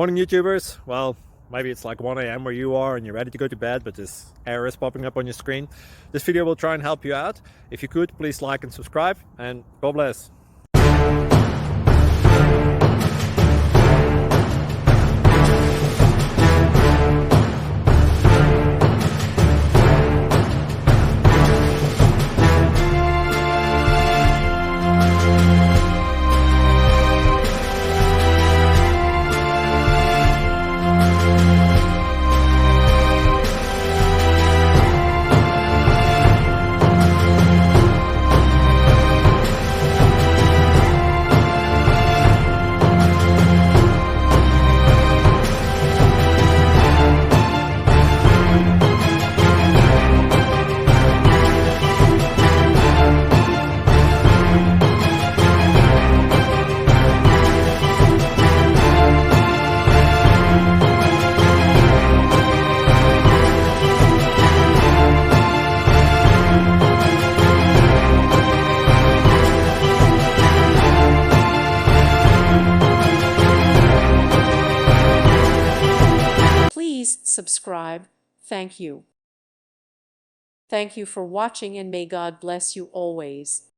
Morning YouTubers. Well, maybe it's like 1 a.m. where you are and you're ready to go to bed, but this error is popping up on your screen. This video will try and help you out. If you could, please like and subscribe, and God bless. Please subscribe. Thank you. Thank you for watching, and may God bless you always.